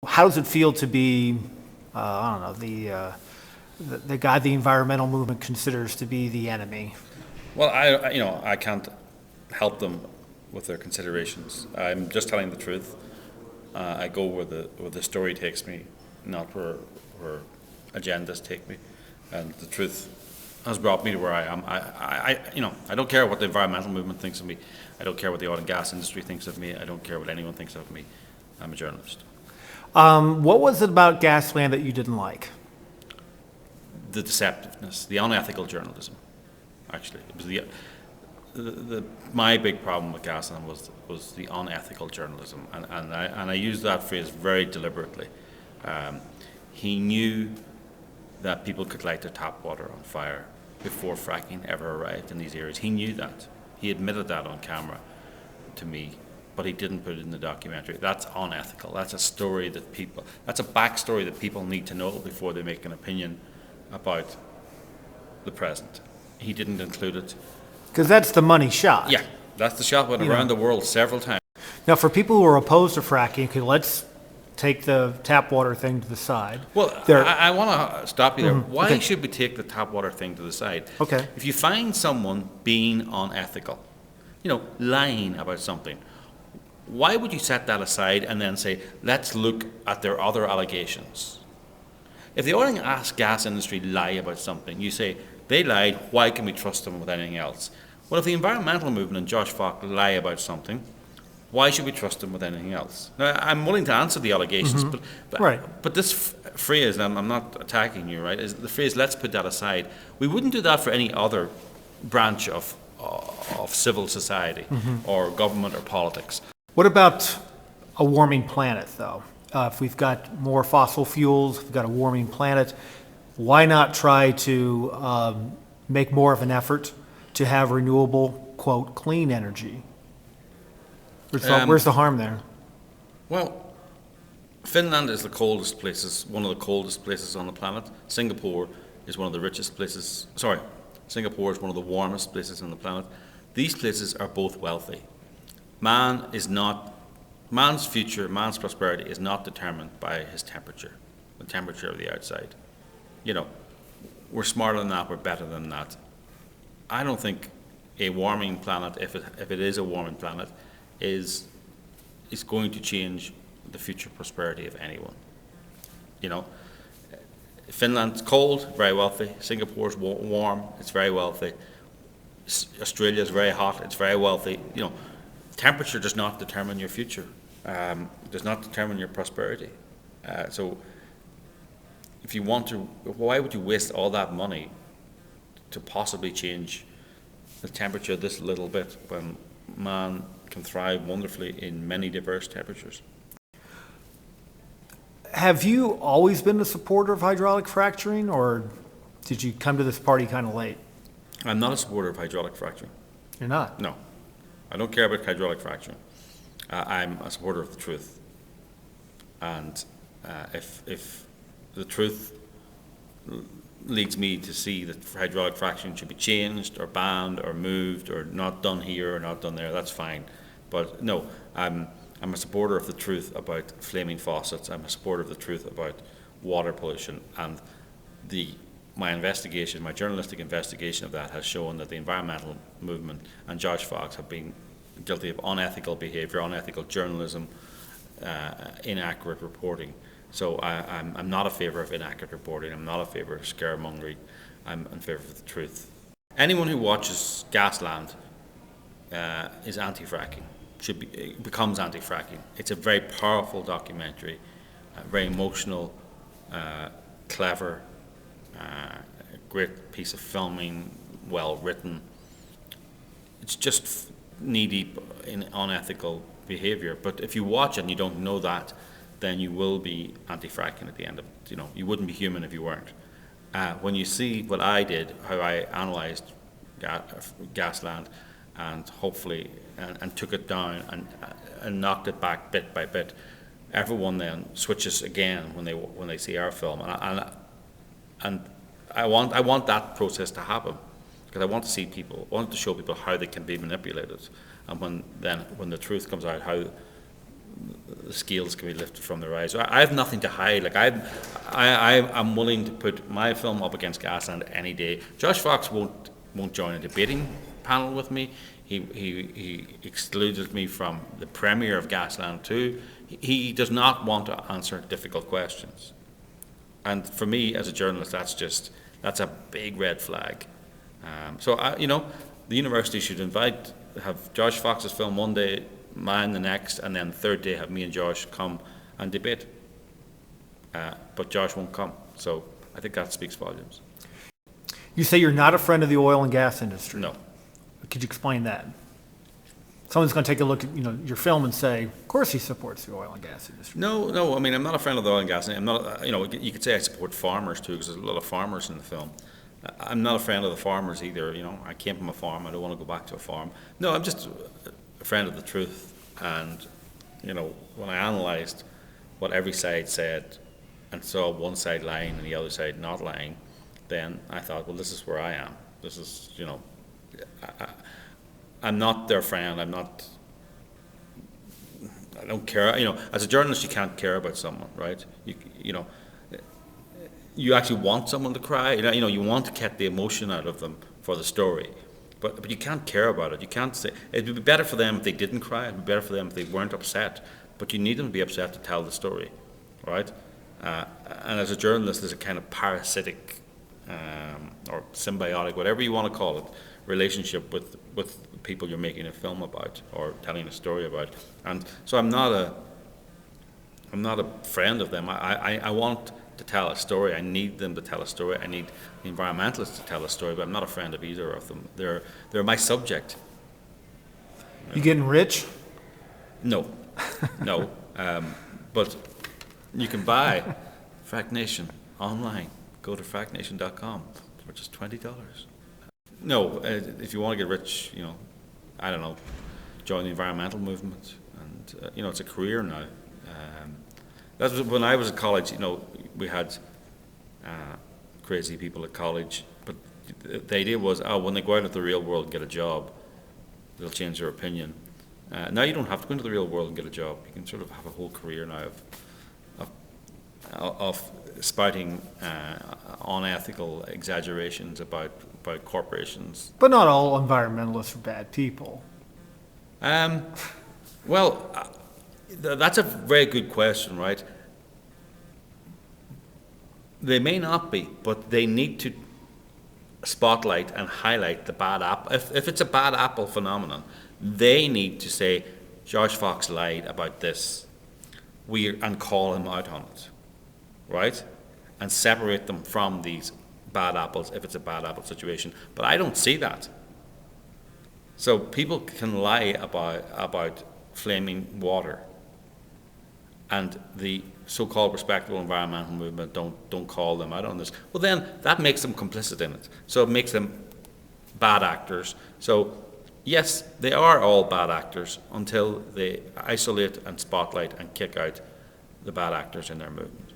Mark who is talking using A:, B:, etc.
A: How does it feel to be, I don't know, the guy the environmental movement considers to be the enemy?
B: Well, I can't help them with their considerations. I'm just telling the truth. I go where the story takes me, not where agendas take me. And the truth has brought me to where I am. I don't care what the environmental movement thinks of me. I don't care what the oil and gas industry thinks of me. I don't care what anyone thinks of me. I'm a journalist.
A: What was it about Gasland that you didn't like?
B: The deceptiveness, the unethical journalism. Actually, it was my big problem with Gasland was the unethical journalism, and I use that phrase very deliberately. He knew that people could light their tap water on fire before fracking ever arrived in these areas. He knew that. He admitted that on camera to me, but he didn't put it in the documentary. That's unethical. That's a backstory that people need to know before they make an opinion about the present. He didn't include it.
A: Because that's the money shot.
B: Yeah, that's the shot went around the world several times.
A: Now, for people who are opposed to fracking, okay, let's take the tap water thing to the side.
B: Well, I want to stop you there. Why should we take the tap water thing to the side?
A: Okay.
B: If you find someone being unethical, lying about something, why would you set that aside and then say, let's look at their other allegations? If the oil and gas industry lie about something, you say, they lied, why can we trust them with anything else? Well, if the environmental movement and Josh Falk lie about something, why should we trust them with anything else? Now, I'm willing to answer the allegations, but this phrase, and I'm not attacking you, right, is the phrase, let's put that aside. We wouldn't do that for any other branch of civil society or government or politics.
A: What about a warming planet, though? If we've got more fossil fuels, if we've got a warming planet, why not try to make more of an effort to have renewable, quote, clean energy? Where's the harm there?
B: Well, Finland is one of the coldest places on the planet. Singapore is one of the richest places. Singapore is one of the warmest places on the planet. These places are both wealthy. Man's future, man's prosperity is not determined by his temperature, the temperature of the outside. We're smarter than that, we're better than that. I don't think a warming planet, if it is a warming planet, is going to change the future prosperity of anyone. Finland's cold, very wealthy. Singapore's warm, it's very wealthy. Australia's very hot, it's very wealthy. Temperature does not determine your future, does not determine your prosperity. So if you want to, why would you waste all that money to possibly change the temperature this little bit when man can thrive wonderfully in many diverse temperatures?
A: Have you always been a supporter of hydraulic fracturing, or did you come to this party kind of late?
B: I'm not a supporter of hydraulic fracturing.
A: You're not?
B: No. I don't care about hydraulic fracturing. I'm a supporter of the truth. And if the truth leads me to see that hydraulic fracturing should be changed or banned or moved or not done here or not done there, that's fine. But no, I'm a supporter of the truth about flaming faucets. I'm a supporter of the truth about water pollution. And my journalistic investigation of that has shown that the environmental movement and Josh Fox have been guilty of unethical behavior, unethical journalism, inaccurate reporting. So I'm not in favor of inaccurate reporting. I'm not in favor of scaremongering. I'm in favor of the truth. Anyone who watches Gasland is anti-fracking, becomes anti-fracking. It's a very powerful documentary, very emotional, clever, great piece of filming, well written. It's just knee-deep in unethical behavior. But if you watch it and you don't know that, then you will be anti-fracking at the end of it. You wouldn't be human if you weren't. When you see what I did, how I analysed Gasland, and hopefully and took it down and knocked it back bit by bit, everyone then switches again when they see our film, and I want that process to happen, because I want to show people how they can be manipulated, and when the truth comes out, how the scales can be lifted from their eyes. I have nothing to hide. Like I'm willing to put my film up against Gasland any day. Josh Fox won't join a debating panel with me. He excluded me from the premiere of Gasland 2. He does not want to answer difficult questions. And for me, as a journalist, that's a big red flag. So the university should have Josh Fox's film one day, mine the next, and then the third day have me and Josh come and debate. But Josh won't come, so I think that speaks volumes.
A: You say you're not a friend of the oil and gas industry.
B: No.
A: Could you explain that? Someone's going to take a look at your film and say, of course he supports the oil and gas industry.
B: No. I mean, I'm not a friend of the oil and gas. I'm not. You could say I support farmers too, because there's a lot of farmers in the film. I'm not a friend of the farmers either. I came from a farm. I don't want to go back to a farm. No, I'm just a friend of the truth. And when I analysed what every side said and saw one side lying and the other side not lying, then I thought, well, this is where I am. This is, I'm not their friend. I don't care. As a journalist, you can't care about someone, right? You actually want someone to cry. You want to get the emotion out of them for the story, but you can't care about it. You can't say it would be better for them if they didn't cry. It would be better for them if they weren't upset. But you need them to be upset to tell the story, right? And as a journalist, there's a kind of parasitic or symbiotic, whatever you want to call it, relationship with people you're making a film about or telling a story about. And so I'm not a friend of them. I want to tell a story. I need them to tell a story. I need the environmentalists to tell a story, but I'm not a friend of either of them. They're my subject.
A: You getting rich?
B: No. But you can buy FrackNation online. Go to FrackNation.com for just $20. No, if you want to get rich, I don't know, join the environmental movement, and it's a career now. That was when I was at college. We had crazy people at college, but the idea was, when they go out into the real world and get a job, they'll change their opinion. Now you don't have to go into the real world and get a job. You can sort of have a whole career now of spouting unethical exaggerations about corporations.
A: But not all environmentalists are bad people.
B: Well, that's a very good question, right? They may not be, but they need to spotlight and highlight the bad apple. If it's a bad apple phenomenon, they need to say, Josh Fox lied about this, and call him out on it, right? And separate them from these bad apples if it's a bad apple situation. But I don't see that. So people can lie about flaming water, and the so-called respectable environmental movement don't call them out on this. Well, then that makes them complicit in it. So it makes them bad actors. So yes, they are all bad actors until they isolate and spotlight and kick out the bad actors in their movement.